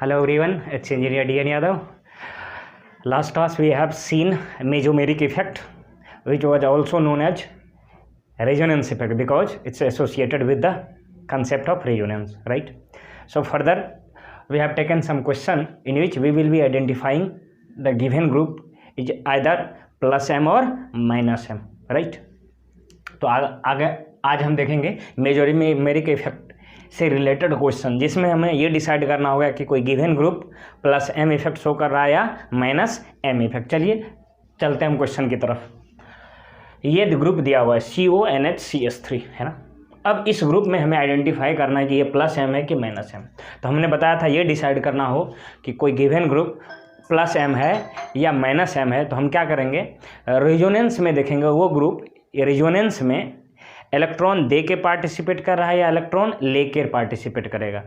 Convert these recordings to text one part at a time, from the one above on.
Hello everyone, it's Engineer DN Yadav. Last class we have seen mesomeric effect, which was also known as resonance effect because it's associated with the concept of resonance, right? So further we have taken some question in which we will be identifying the given group is either plus m or minus m, right? तो आगे आज हम देखेंगे mesomeric effect से related question, जिसमें हमें ये decide करना होगा कि कोई given group plus M effect show कर रहा है या माइनस एम इफेक्ट। चलिए चलते हैं हम क्वेश्चन की तरफ। ये ग्रुप दिया हुआ है CONHCS3 है ना। अब इस ग्रुप में हमें आइडेंटिफाई करना है कि ये प्लस एम है कि माइनस एम। तो हमने बताया था ये डिसाइड करना हो कि कोई गिवन ग्रुप प्लस एम है या माइनस एम है, तो हम क्या करेंगे, रेजोनेंस में देखेंगे वो ग्रुप रेजोनेंस में इलेक्ट्रॉन दे के पार्टिसिपेट कर रहा है या इलेक्ट्रॉन लेकर पार्टिसिपेट करेगा।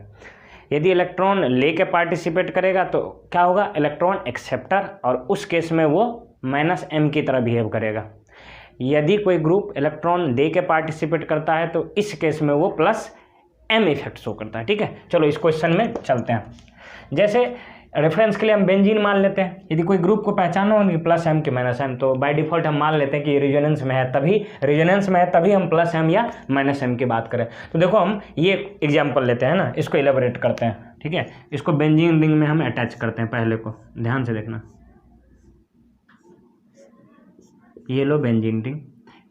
यदि इलेक्ट्रॉन लेके पार्टिसिपेट करेगा तो क्या होगा, इलेक्ट्रॉन एक्सेप्टर, और उस केस में वो माइनस एम की तरह बिहेव करेगा। यदि कोई ग्रुप इलेक्ट्रॉन दे के पार्टिसिपेट करता है तो इस केस में वो प्लस एम इफेक्ट शो करता है। ठीक है, चलो इस क्वेश्चन में चलते हैं। जैसे रेफरेंस के लिए हम बेंजीन मान लेते हैं। यदि कोई ग्रुप को पहचानना होगी प्लस एम के माइनस एम, तो बाय डिफॉल्ट हम मान लेते हैं कि रेजोनेंस में है, तभी हम प्लस एम या माइनस एम की बात करें। तो देखो हम ये एग्जांपल लेते हैं ना, इसको इलेबोरेट करते हैं। ठीक है, इसको बेंजीन रिंग में हम अटैच करते हैं। पहले को ध्यान से देखना, ये लो बेंजीन रिंग,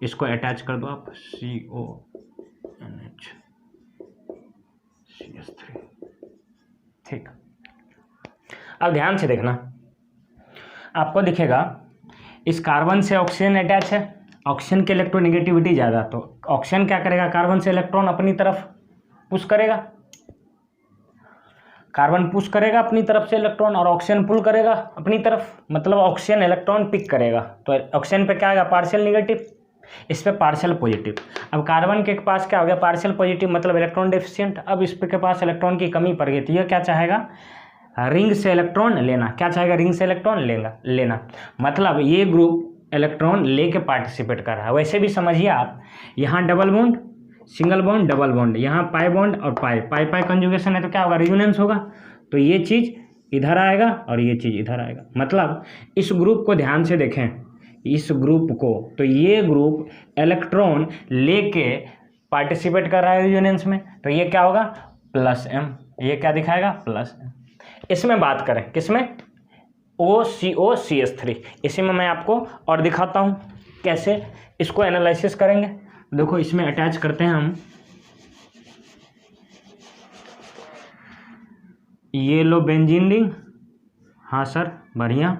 इसको अटैच कर दो आप CONHCS3। ठीक, अब ध्यान से देखना, आपको दिखेगा इस कार्बन से ऑक्सीजन अटैच है, ऑक्सीजन की इलेक्ट्रोनेगेटिविटी ज़्यादा, तो ऑक्सीजन क्या करेगा, कार्बन से इलेक्ट्रॉन अपनी तरफ पुश करेगा, कार्बन पुश करेगा अपनी तरफ से इलेक्ट्रॉन और ऑक्सीजन पुल करेगा अपनी तरफ, मतलब ऑक्सीजन इलेक्ट्रॉन पिक करेगा। तो ऑक्सीजन पे क्या आएगा, पार्शियल नेगेटिव, इस पे पार्शियल पॉजिटिव। अब कार्बन के पास क्या हो गया, पार्शियल पॉजिटिव, मतलब इलेक्ट्रॉन डेफिशिएंट। अब इस पे के पास इलेक्ट्रॉन की कमी पड़ गई, तो ये क्या चाहेगा, रिंग से इलेक्ट्रॉन लेना। क्या चाहेगा, रिंग से इलेक्ट्रॉन लेना, मतलब ये ग्रुप इलेक्ट्रॉन लेके पार्टिसिपेट कर रहा है। वैसे भी समझिए आप, यहाँ double bond, single bond, double bond, यहाँ पाई बॉन्ड और पाई कंजुगेशन है, तो क्या होगा, रेजोनेंस होगा। तो ये चीज़ इधर आएगा और ये चीज़ इधर आएगा। मतलब इस ग्रुप को ध्यान से देखें, इस ग्रुप को, तो ये ग्रुप इलेक्ट्रॉन लेके पार्टिसिपेट कर रहा है रेजोनेंस में, तो ये क्या होगा, प्लस एम। ये क्या दिखाएगा, प्लस एम। इसमें बात करें किसमें, COCS3। इसी में मैं आपको और दिखाता हूं कैसे इसको एनालिसिस करेंगे। देखो इसमें अटैच करते हैं हम ये लो बेंजीन रिंग। हाँ सर, बढ़िया।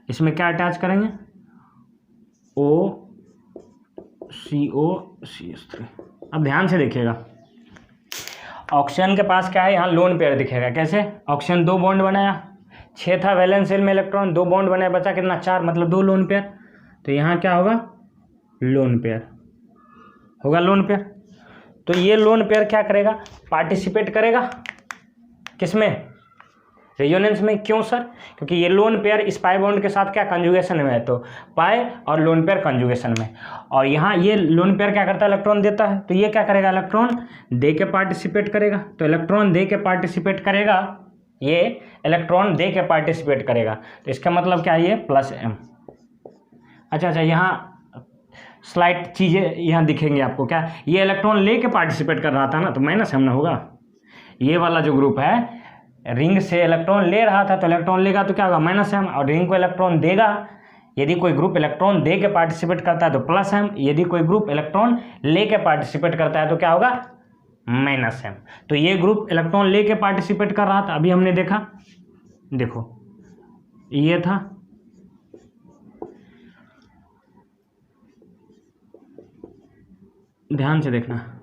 इसमें क्या अटैच करेंगे, COCS3। अब ध्यान से देखिएगा, ऑक्सीजन के पास क्या है, यहाँ लोन पेयर दिखेगा। कैसे, ऑक्सीजन 2 बॉन्ड बनाया, 6 था वैलेंस शेल में इलेक्ट्रॉन, 2 बॉन्ड बनाया, बचा कितना, 4, मतलब 2 लोन पेयर। तो यहाँ क्या होगा, लोन पेयर होगा, लोन पेयर। तो ये लोन पेयर क्या करेगा, पार्टिसिपेट करेगा किसमें, रेजोनेंस में। क्यों सर, क्योंकि ये लोन पेयर इस पाई बॉन्ड के साथ क्या कंजुगेशन में है, तो पाई और लोन पेयर कंजुगेशन में। और यहाँ ये लोन पेयर क्या करता है, इलेक्ट्रॉन देता है, तो ये क्या करेगा, इलेक्ट्रॉन दे के पार्टिसिपेट करेगा। तो इलेक्ट्रॉन दे के पार्टिसिपेट करेगा, ये इलेक्ट्रॉन दे के पार्टिसिपेट करेगा, तो इसका मतलब क्या है, ये प्लस एम। अच्छा, यहाँ स्लाइड चीज़ें यहाँ दिखेंगे आपको। क्या, ये इलेक्ट्रॉन ले के पार्टिसिपेट कर रहा था ना, तो माइनस एम ना होगा। ये वाला जो ग्रुप है, रिंग से इलेक्ट्रॉन ले रहा था, तो इलेक्ट्रॉन लेगा तो क्या होगा, माइनस एम, और रिंग को इलेक्ट्रॉन देगा। यदि कोई ग्रुप इलेक्ट्रॉन दे के पार्टिसिपेट करता है तो प्लस एम, यदि कोई ग्रुप इलेक्ट्रॉन ले के पार्टिसिपेट करता है तो क्या होगा, माइनस एम। तो ये ग्रुप इलेक्ट्रॉन ले के पार्टिसिपेट कर रहा था, अभी हमने देखा, देखो ये था, ध्यान से देखना,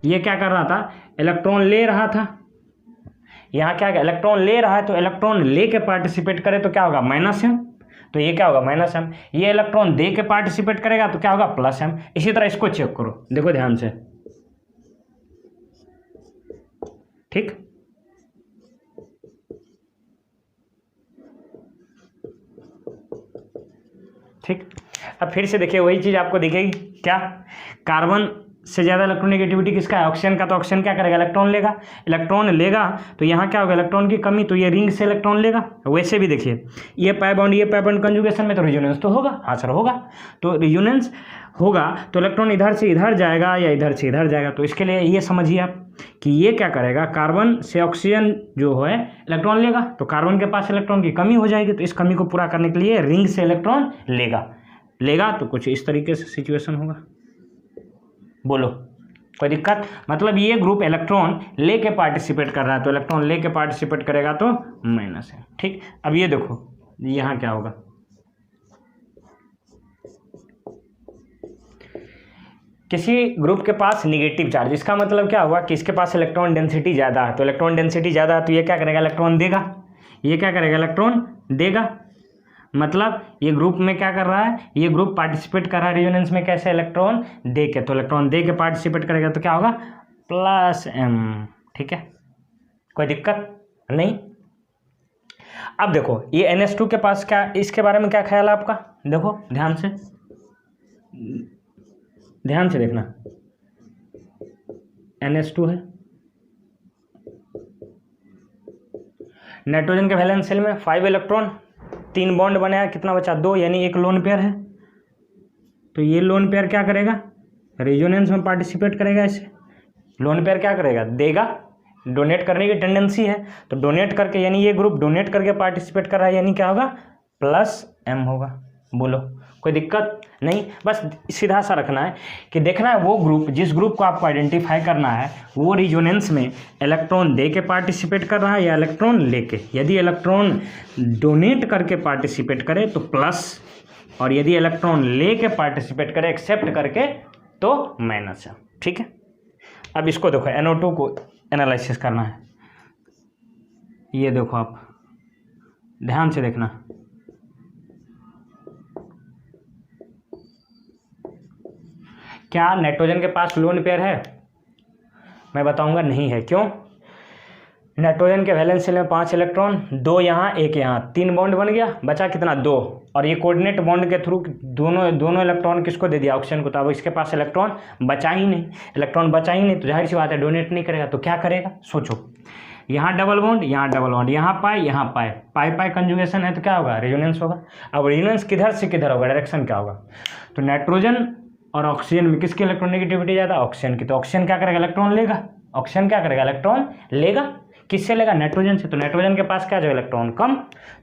ये क्या कर रहा था, इलेक्ट्रॉन ले रहा था। यहाँ क्या, इलेक्ट्रॉन ले रहा है, तो इलेक्ट्रॉन ले के पार्टिसिपेट करे तो क्या होगा, माइनस एम। तो ये क्या होगा, माइनस एम। ये इलेक्ट्रॉन दे के पार्टिसिपेट करेगा तो क्या होगा, प्लस एम। इसी तरह इसको चेक करो, देखो ध्यान से, ठीक। अब फिर से देखिए, वही चीज़ आपको दिखेगी, क्या, कार्बन से ज़्यादा इलेक्ट्रोनेगेटिविटी किसका है? ऑक्सीजन का। तो ऑक्सीजन क्या करेगा? इलेक्ट्रॉन लेगा। इलेक्ट्रॉन लेगा तो यहाँ क्या होगा? इलेक्ट्रॉन की कमी, तो ये रिंग से इलेक्ट्रॉन लेगा। वैसे भी देखिए ये पाई बॉन्ड कंजुगेशन में तो रिजोनेंस तो होगा। हाँ सर होगा। तो रिजोनेंस होगा तो इलेक्ट्रॉन इधर से इधर जाएगा या इधर से इधर जाएगा। तो इसके लिए ये समझिए आप कि ये क्या करेगा? कार्बन से ऑक्सीजन जो है इलेक्ट्रॉन लेगा, तो कार्बन के पास इलेक्ट्रॉन की कमी हो जाएगी। तो इस कमी को पूरा करने के लिए रिंग से इलेक्ट्रॉन लेगा। तो कुछ इस तरीके से सिचुएशन होगा। बोलो कोई दिक्कत? मतलब ये ग्रुप इलेक्ट्रॉन लेके पार्टिसिपेट कर रहा है, तो इलेक्ट्रॉन लेके पार्टिसिपेट करेगा तो माइनस है। ठीक, अब ये देखो यहाँ क्या होगा? किसी ग्रुप के पास निगेटिव चार्ज, इसका मतलब क्या हुआ कि इसके पास इलेक्ट्रॉन डेंसिटी ज़्यादा है। तो इलेक्ट्रॉन डेंसिटी ज़्यादा है तो ये क्या करेगा? इलेक्ट्रॉन देगा। ये क्या करेगा? इलेक्ट्रॉन देगा। मतलब ये ग्रुप में क्या कर रहा है? ये ग्रुप पार्टिसिपेट कर रहा है रेजोनेंस में कैसे? इलेक्ट्रॉन दे के। तो इलेक्ट्रॉन दे के पार्टिसिपेट करेगा तो क्या होगा? Plus m। ठीक है, कोई दिक्कत नहीं। अब देखो ये NH2 के पास क्या, इसके बारे में क्या ख्याल है आपका? देखो ध्यान से देखना। NH2 है, नाइट्रोजन के वैलेंस शेल में 5 इलेक्ट्रॉन, 3 बॉन्ड बनाया, कितना बचा? 2, यानी एक लोन पेयर है। तो ये लोन पेयर क्या करेगा? रेजोनेंस में पार्टिसिपेट करेगा। ऐसे लोन पेयर क्या करेगा? देगा। डोनेट करने की टेंडेंसी है, तो डोनेट करके, यानी ये ग्रुप डोनेट करके पार्टिसिपेट कर रहा है, यानी क्या होगा? प्लस m होगा। बोलो कोई दिक्कत नहीं? बस सीधा सा रखना है कि देखना है वो ग्रुप, जिस ग्रुप को आपको आइडेंटिफाई करना है वो रिजोनेंस में इलेक्ट्रॉन दे के पार्टिसिपेट कर रहा है या इलेक्ट्रॉन लेके। यदि इलेक्ट्रॉन डोनेट करके पार्टिसिपेट करे तो प्लस, और यदि इलेक्ट्रॉन लेके पार्टिसिपेट करे एक्सेप्ट करके तो माइनस है। ठीक है, अब इसको देखो NO2 को एनालिसिस करना है। ये देखो आप ध्यान से देखना। क्या नाइट्रोजन के पास लोन पेयर है? मैं बताऊंगा नहीं है। क्यों? नाइट्रोजन के वैलेंस शेल में 5 इलेक्ट्रॉन, 2 यहाँ 1 यहाँ, 3 बॉन्ड बन गया, बचा कितना? 2। और ये कोऑर्डिनेट बॉन्ड के थ्रू दोनों इलेक्ट्रॉन किसको दे दिया? ऑक्सीजन को। तो अब इसके पास इलेक्ट्रॉन बचा ही नहीं। तो जाहिर सी बात है डोनेट नहीं करेगा। तो क्या करेगा? सोचो, यहाँ डबल बॉन्ड, यहाँ डबल बॉन्ड, यहाँ पाई कंजुगेशन है तो क्या होगा? रेजोनेंस होगा। अब रेजोनेंस किधर से किधर होगा? डायरेक्शन क्या होगा? तो नाइट्रोजन और ऑक्सीजन में किसकी इलेक्ट्रोनेगेटिविटी ज़्यादा? ऑक्सीजन की। तो ऑक्सीजन क्या करेगा? इलेक्ट्रॉन लेगा। ऑक्सीजन क्या करेगा? इलेक्ट्रॉन लेगा। किससे लेगा? नाइट्रोजन से। तो नाइट्रोजन के पास क्या जो इलेक्ट्रॉन कम,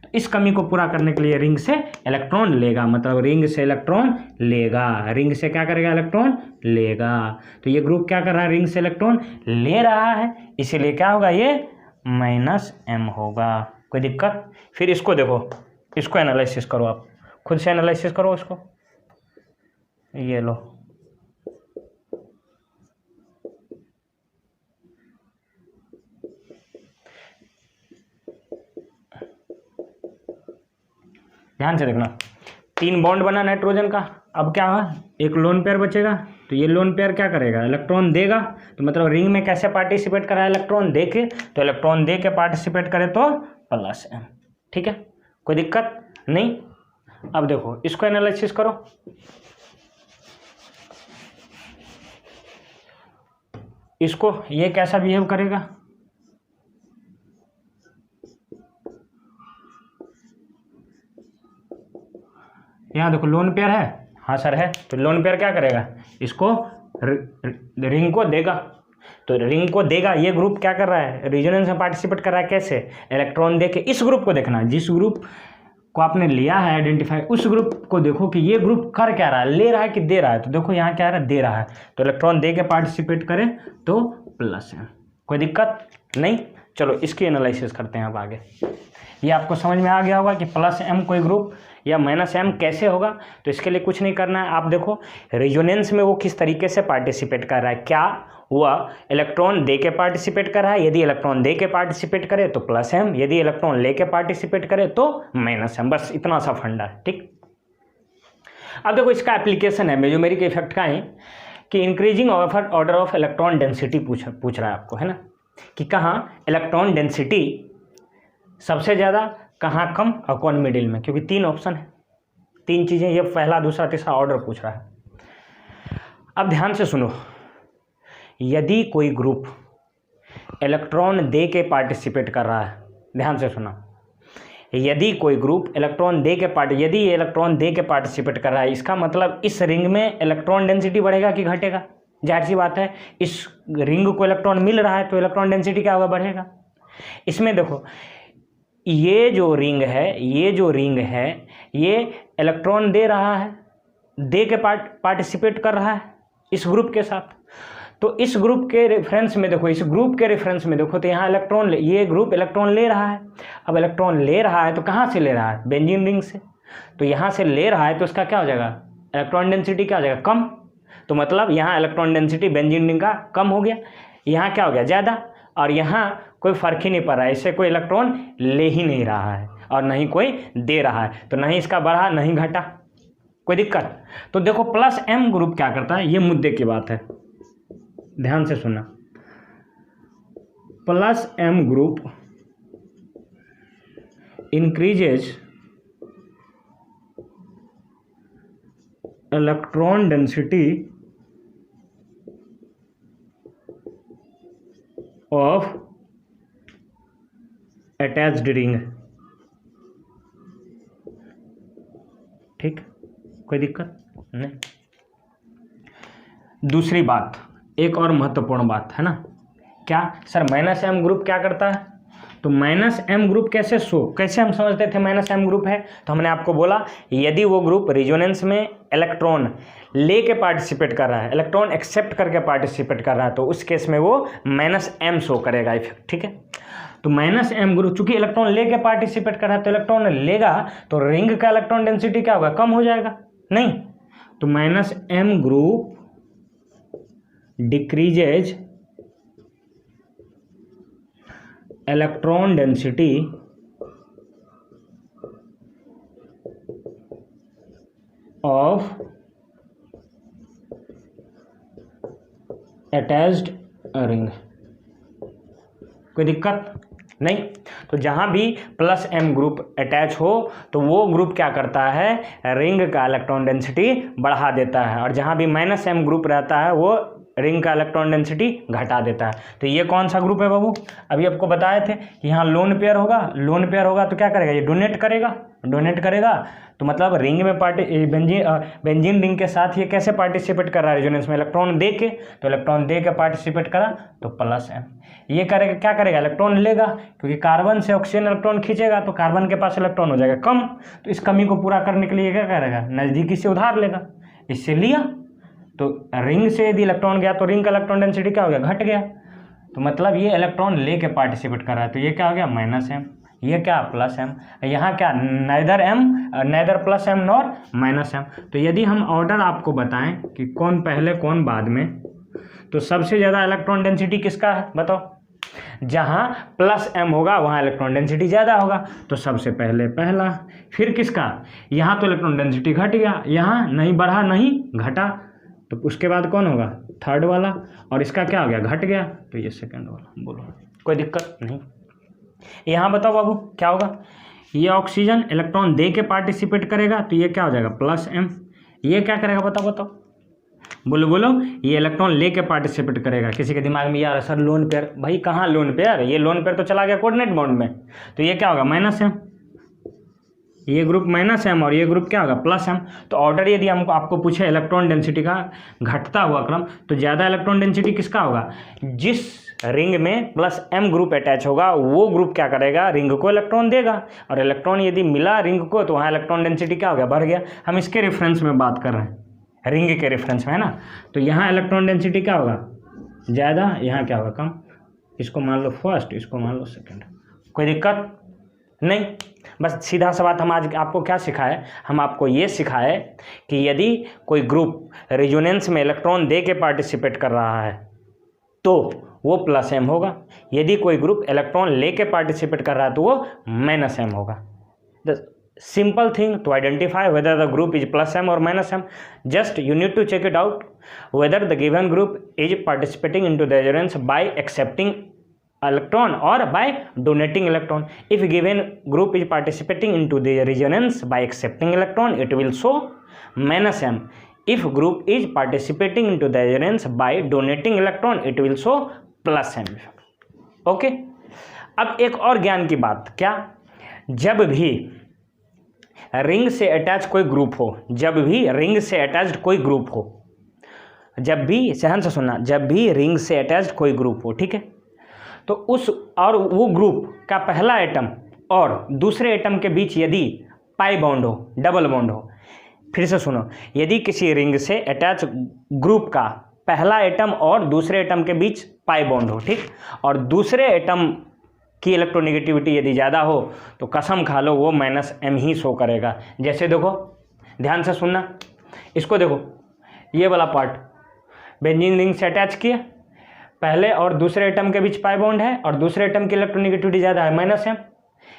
तो इस कमी को पूरा करने के लिए रिंग से इलेक्ट्रॉन लेगा। मतलब रिंग से इलेक्ट्रॉन लेगा। रिंग से क्या करेगा? इलेक्ट्रॉन लेगा। तो ये ग्रुप क्या कर रहा है? रिंग से इलेक्ट्रॉन ले रहा है, इसीलिए क्या होगा? ये -m होगा। कोई दिक्कत? फिर इसको देखो, इसको एनालिसिस करो, आप खुद से एनालिसिस करो इसको। ये लो, ध्यान से देखना। 3 बॉन्ड बना नाइट्रोजन का। अब क्या हुआ? एक लोन पेयर बचेगा। तो ये लोन पेयर क्या करेगा? इलेक्ट्रॉन देगा। तो मतलब रिंग में कैसे पार्टिसिपेट कर रहा है? इलेक्ट्रॉन दे के। तो इलेक्ट्रॉन दे के पार्टिसिपेट करे तो प्लस m। ठीक है, कोई दिक्कत नहीं। अब देखो इसको एनालिसिस करो। इसको ये कैसा बिहेव करेगा? यहाँ देखो लोन पेयर है। हाँ सर है। तो लोन पेयर क्या करेगा? इसको रिंग को देगा। तो रिंग को देगा। ये ग्रुप क्या कर रहा है? रेजोनेंस में पार्टिसिपेट कर रहा है। कैसे? इलेक्ट्रॉन देके। इस ग्रुप को देखना, जिस ग्रुप को आपने लिया है आइडेंटिफाई, उस ग्रुप को देखो कि ये ग्रुप कर क्या रहा है? ले रहा है कि दे रहा है? तो देखो यहाँ क्या रहा है? दे रहा है। तो इलेक्ट्रॉन दे के पार्टिसिपेट करे तो प्लस है। कोई दिक्कत नहीं। चलो इसकी एनालिसिस करते हैं अब आगे। ये आपको समझ में आ गया होगा कि प्लस m कोई ग्रुप या -m कैसे होगा। तो इसके लिए कुछ नहीं करना है। आप देखो रेजोनेंस में वो किस तरीके से पार्टिसिपेट कर रहा है। क्या हुआ? इलेक्ट्रॉन दे के पार्टिसिपेट कर रहा है। यदि इलेक्ट्रॉन दे के पार्टिसिपेट करे तो प्लस m, यदि इलेक्ट्रॉन ले के पार्टिसिपेट करे तो -m। बस इतना सा फंडा है। ठीक, अब देखो इसका एप्लीकेशन है मेजोमेरिक इफेक्ट का ही, कि increasing order of electron density पूछ रहा है आपको, है ना, कि कहाँ इलेक्ट्रॉन डेंसिटी सबसे ज़्यादा, कहाँ कम और कौन मिडिल में। क्योंकि 3 ऑप्शन है, 3 चीज़ें, ये पहला दूसरा तीसरा ऑर्डर पूछ रहा है। अब ध्यान से सुनो, यदि कोई ग्रुप इलेक्ट्रॉन दे के पार्टिसिपेट कर रहा है, ध्यान से सुना, यदि कोई ग्रुप इलेक्ट्रॉन दे के यदि ये इलेक्ट्रॉन दे के पार्टिसिपेट कर रहा है, इसका मतलब इस रिंग में इलेक्ट्रॉन डेंसिटी बढ़ेगा कि घटेगा? जाहिर सी बात है, इस रिंग को इलेक्ट्रॉन मिल रहा है तो इलेक्ट्रॉन डेंसिटी क्या होगा? बढ़ेगा। इसमें देखो, ये जो रिंग है ये इलेक्ट्रॉन दे रहा है, दे के पार्टिसिपेट कर रहा है इस ग्रुप के साथ। तो इस ग्रुप के रेफरेंस में देखो, तो यहाँ ये ग्रुप इलेक्ट्रॉन ले रहा है। अब इलेक्ट्रॉन ले रहा है तो कहाँ से ले रहा है? बेंजीन रिंग से। तो यहाँ से ले रहा है तो इसका क्या हो जाएगा? इलेक्ट्रॉन डेंसिटी क्या हो जाएगा? कम। तो मतलब यहाँ इलेक्ट्रॉन डेंसिटी बेंजीन रिंग का कम हो गया, यहाँ क्या हो गया? ज़्यादा। और यहाँ कोई फर्क ही नहीं पड़ रहा है, इससे कोई इलेक्ट्रॉन ले ही नहीं रहा है और नहीं कोई दे रहा है, तो नहीं इसका बढ़ा नहीं घटा, कोई दिक्कत। तो देखो प्लस एम ग्रुप क्या करता है, ये मुद्दे की बात है, ध्यान से सुनना। Plus M group increases electron density of attached ring. ठीक, कोई दिक्कत नहीं। दूसरी बात, एक और महत्वपूर्ण बात है ना, क्या सर माइनस एम ग्रुप क्या करता है? तो माइनस एम ग्रुप कैसे हम समझते थे माइनस एम ग्रुप है? तो हमने आपको बोला यदि वो ग्रुप रिजोनेंस में इलेक्ट्रॉन लेके पार्टिसिपेट कर रहा है, इलेक्ट्रॉन एक्सेप्ट करके पार्टिसिपेट कर रहा है, तो उस केस में वो माइनस एम शो करेगा इफेक्ट। ठीक है, तो माइनस एम ग्रुप चूंकि इलेक्ट्रॉन लेके पार्टिसिपेट कर रहा है तो इलेक्ट्रॉन लेगा तो रिंग का इलेक्ट्रॉन डेंसिटी क्या होगा? कम हो जाएगा। नहीं, तो minus M group decreases electron density of attached ring. कोई दिक्कत नहीं। तो जहां भी प्लस एम ग्रुप अटैच हो तो वो ग्रुप क्या करता है? रिंग का इलेक्ट्रॉन डेंसिटी बढ़ा देता है, और जहां भी माइनस एम ग्रुप रहता है वो रिंग का इलेक्ट्रॉन डेंसिटी घटा देता है। तो ये कौन सा ग्रुप है बाबू? अभी आपको बताए थे कि यहाँ लोन पेयर होगा तो क्या करेगा? ये डोनेट करेगा तो मतलब रिंग में बेंजीन रिंग के साथ ये कैसे पार्टिसिपेट कर रहा है? रेजोनेंस में इलेक्ट्रॉन दे के, तो इलेक्ट्रॉन दे के पार्टिसिपेट करा तो प्लस एम। ये करेगा, क्या करेगा? इलेक्ट्रॉन लेगा, क्योंकि कार्बन से ऑक्सीजन इलेक्ट्रॉन खींचेगा तो कार्बन के पास इलेक्ट्रॉन हो जाएगा कम, तो इस कमी को पूरा करने के लिए क्या करेगा? नज़दीकी से उधार लेगा। इससे लिया तो रिंग से यदि इलेक्ट्रॉन गया तो रिंग का इलेक्ट्रॉन डेंसिटी क्या हो गया? घट गया। तो मतलब ये इलेक्ट्रॉन लेके पार्टिसिपेट कर रहा है, तो ये क्या हो गया? Minus M. ये क्या? Plus M. यहाँ क्या? Neither plus M nor minus M. तो यदि हम ऑर्डर आपको बताएं कि कौन पहले कौन बाद में, तो सबसे ज़्यादा इलेक्ट्रॉन डेंसिटी किसका है बताओ? जहाँ प्लस एम होगा वहाँ इलेक्ट्रॉन डेंसिटी ज़्यादा होगा, तो सबसे पहले पहला। फिर किसका? यहाँ तो इलेक्ट्रॉन डेंसिटी घट गया, यहाँ नहीं बढ़ा नहीं घटा, तो उसके बाद कौन होगा? थर्ड वाला। और इसका क्या हो गया? घट गया, तो ये सेकंड वाला। बोलो, कोई दिक्कत नहीं। यहाँ बताओ बाबू क्या होगा? ये ऑक्सीजन इलेक्ट्रॉन दे के पार्टिसिपेट करेगा तो ये क्या हो जाएगा? Plus M. ये क्या करेगा? बताओ बोलो। ये इलेक्ट्रॉन लेके पार्टिसिपेट करेगा। किसी के दिमाग में यार सर लोन पेयर, भाई कहाँ लोन पेयर? ये लोन पेयर तो चला गया कोऑर्डिनेट बॉन्ड में, तो ये क्या होगा? Minus M. ये ग्रुप माइनस एम और ये ग्रुप क्या होगा? Plus M. तो ऑर्डर यदि हमको आपको पूछे इलेक्ट्रॉन डेंसिटी का घटता हुआ क्रम, तो ज़्यादा इलेक्ट्रॉन डेंसिटी किसका होगा? जिस रिंग में प्लस एम ग्रुप अटैच होगा वो ग्रुप क्या करेगा? रिंग को इलेक्ट्रॉन देगा, और इलेक्ट्रॉन यदि मिला रिंग को तो वहाँ इलेक्ट्रॉन डेंसिटी क्या हो गया? बढ़ गया। हम इसके रेफरेंस में बात कर रहे हैं, रिंग के रेफरेंस में, है ना। तो यहाँ इलेक्ट्रॉन डेंसिटी क्या होगा? ज़्यादा। यहाँ क्या होगा? कम। इसको मान लो फर्स्ट, इसको मान लो सेकेंड। कोई दिक्कत नहीं। बस सीधा सा बात हम आज आपको क्या सिखाए? हम आपको ये सिखाए कि यदि कोई ग्रुप रेजोनेंस में इलेक्ट्रॉन दे के पार्टिसिपेट कर रहा है तो वो प्लस एम होगा, यदि कोई ग्रुप इलेक्ट्रॉन लेके पार्टिसिपेट कर रहा है तो वो माइनस एम होगा। The simple thing to identify whether the group is plus M और minus M, just you need to check it out whether the given group is participating into the resonance by accepting electron or by donating electron. If given group is participating into the resonance by accepting electron, it will show minus m. If group is participating into the resonance by donating electron it will show plus M effect. Okay, अब एक और ज्ञान की बात, क्या, जब भी ring से अटैच कोई ग्रुप हो, जब भी रिंग से अटैच्ड कोई ग्रुप हो, जब भी, ध्यान से सुनना, जब भी रिंग से अटैच्ड कोई ग्रुप हो, ठीक है, तो उस और वो ग्रुप का पहला एटम और दूसरे एटम के बीच यदि पाई बॉन्ड हो, डबल बॉन्ड हो, फिर से सुनो, यदि किसी रिंग से अटैच ग्रुप का पहला एटम और दूसरे एटम के बीच पाई बॉन्ड हो, ठीक, और दूसरे एटम की इलेक्ट्रोनेगेटिविटी यदि ज़्यादा हो तो कसम खा लो वो -m ही शो करेगा। जैसे देखो, ध्यान से सुनना, इसको देखो, ये वाला पार्ट बेंजीन रिंग से अटैच किया, पहले और दूसरे एटम के बीच पाई बॉन्ड है और दूसरे एटम की इलेक्ट्रोनेगेटिविटी ज़्यादा है -m।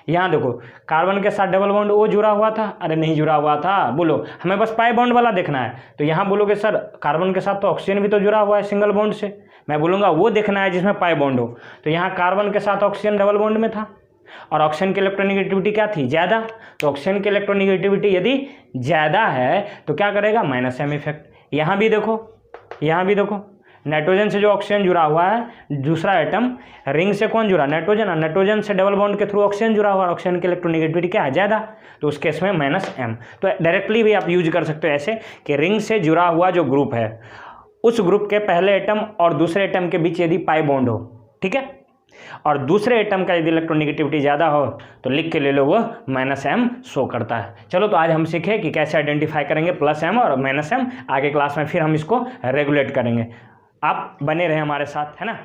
यहाँ देखो, कार्बन के साथ डबल बॉन्ड वो जुड़ा हुआ था, अरे नहीं जुड़ा हुआ था, बोलो हमें बस पाई बॉन्ड वाला देखना है, तो यहाँ बोलोगे सर कार्बन के साथ तो ऑक्सीजन भी तो जुड़ा हुआ है सिंगल बॉन्ड से, मैं बोलूँगा वो देखना है जिसमें पाई बॉन्ड हो, तो यहाँ कार्बन के साथ ऑक्सीजन डबल बॉन्ड में था और ऑक्सीजन की इलेक्ट्रोनेगेटिविटी क्या थी, ज़्यादा, तो ऑक्सीजन की इलेक्ट्रोनेगेटिविटी यदि ज़्यादा है तो क्या करेगा, -m इफेक्ट। यहाँ भी देखो, यहाँ भी देखो, नाइट्रोजन से जो ऑक्सीजन जुड़ा हुआ है, दूसरा एटम, रिंग से कौन जुड़ा, नाइट्रोजन, और नाइट्रोजन से डबल बॉन्ड के थ्रू ऑक्सीजन जुड़ा हुआ है, ऑक्सीजन की इलेक्ट्रोनेगेटिविटी क्या है, ज़्यादा, तो उस केस में -m। तो डायरेक्टली भी आप यूज कर सकते हो ऐसे कि रिंग से जुड़ा हुआ जो ग्रुप है उस ग्रुप के पहले एटम और दूसरे एटम के बीच यदि पाई बॉन्ड हो, ठीक है, और दूसरे एटम का यदि इलेक्ट्रोनेगेटिविटी ज़्यादा हो तो लिख के ले लो वो -m शो करता है। चलो, तो आज हम सीखे कि कैसे आइडेंटिफाई करेंगे +m और -m, आगे क्लास में फिर हम इसको रेगुलेट करेंगे। आप बने रहें हमारे साथ, है ना।